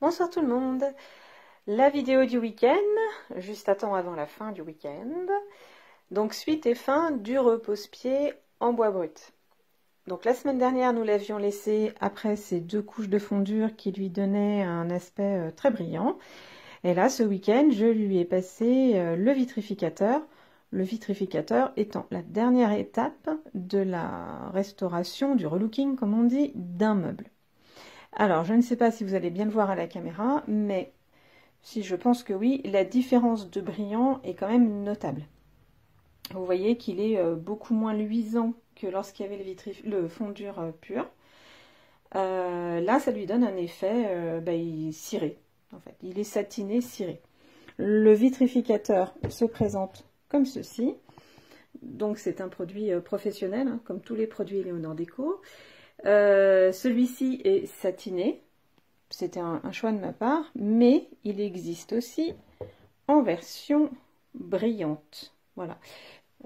Bonsoir tout le monde. La vidéo du week-end, juste à temps avant la fin du week-end. Donc suite et fin du repose-pied en bois brut. Donc la semaine dernière, nous l'avions laissé après ces 2 couches de fondure qui lui donnaient un aspect très brillant. Et là, ce week-end, je lui ai passé le vitrificateur. Le vitrificateur étant la dernière étape de la restauration, du relooking, comme on dit, d'un meuble. Alors, je ne sais pas si vous allez bien le voir à la caméra, mais si je pense que oui, la différence de brillant est quand même notable. Vous voyez qu'il est beaucoup moins luisant que lorsqu'il y avait le fondure pur. Là, ça lui donne un effet ciré, en fait. Il est satiné, ciré. Le vitrificateur se présente comme ceci. Donc, c'est un produit professionnel, hein, comme tous les produits Eleonore Déco. Celui-ci est satiné, c'était un choix de ma part, mais il existe aussi en version brillante. Voilà.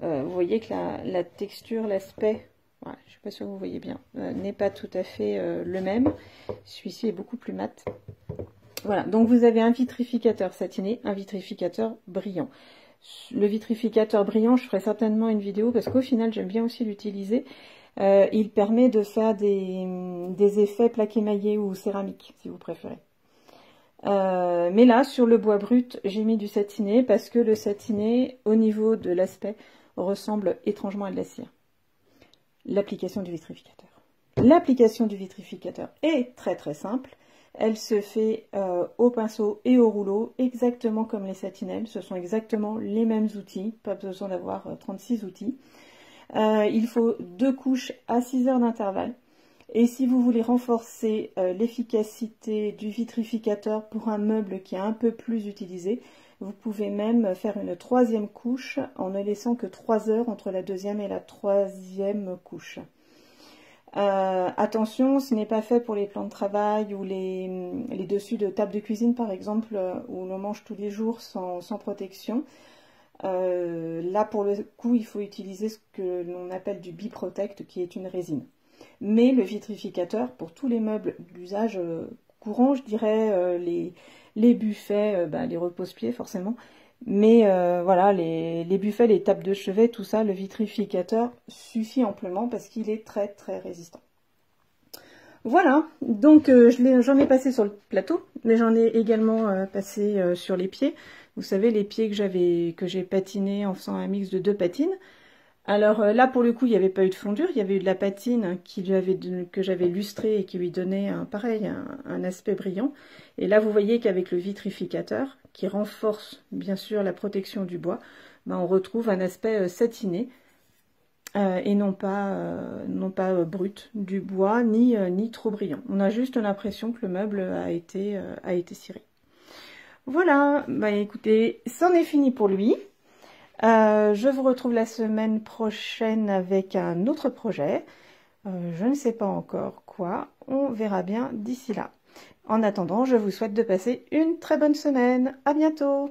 Vous voyez que la texture, l'aspect, voilà, je ne suis pas sûre que vous voyez bien, n'est pas tout à fait le même. Celui-ci est beaucoup plus mat. Voilà, donc vous avez un vitrificateur satiné, un vitrificateur brillant. Le vitrificateur brillant, je ferai certainement une vidéo parce qu'au final, j'aime bien aussi l'utiliser. Il permet de faire des effets plaque émaillé ou céramique, si vous préférez. Mais là, sur le bois brut, j'ai mis du satiné parce que le satiné, au niveau de l'aspect, ressemble étrangement à de la cire. L'application du vitrificateur. L'application du vitrificateur est très très simple. Elle se fait au pinceau et au rouleau, exactement comme les satinelles. Ce sont exactement les mêmes outils, pas besoin d'avoir 36 outils. Il faut 2 couches à 6 heures d'intervalle. Et si vous voulez renforcer l'efficacité du vitrificateur pour un meuble qui est un peu plus utilisé, vous pouvez même faire une 3e couche en ne laissant que 3 heures entre la 2e et la 3e couche. Attention, ce n'est pas fait pour les plans de travail ou les dessus de table de cuisine par exemple, où l'on mange tous les jours sans protection. Là, pour le coup, il faut utiliser ce que l'on appelle du Biprotect, qui est une résine. Mais le vitrificateur, pour tous les meubles d'usage courant, je dirais les buffets, les repose-pieds forcément, mais voilà, les buffets, les tables de chevet, tout ça, le vitrificateur suffit amplement parce qu'il est très très résistant. Voilà, donc j'en ai passé sur le plateau, mais j'en ai également passé sur les pieds. Vous savez, les pieds que j'ai patinés en faisant un mix de 2 patines. Alors là, pour le coup, il n'y avait pas eu de fondure, il y avait eu de la patine que j'avais lustrée et qui lui donnait un aspect brillant. Et là, vous voyez qu'avec le vitrificateur, qui renforce bien sûr la protection du bois, on retrouve un aspect satiné. Et non pas brut du bois, ni trop brillant. On a juste l'impression que le meuble a été ciré. Voilà, écoutez, c'en est fini pour lui. Je vous retrouve la semaine prochaine avec un autre projet. Je ne sais pas encore quoi, on verra bien d'ici là. En attendant, je vous souhaite de passer une très bonne semaine. À bientôt!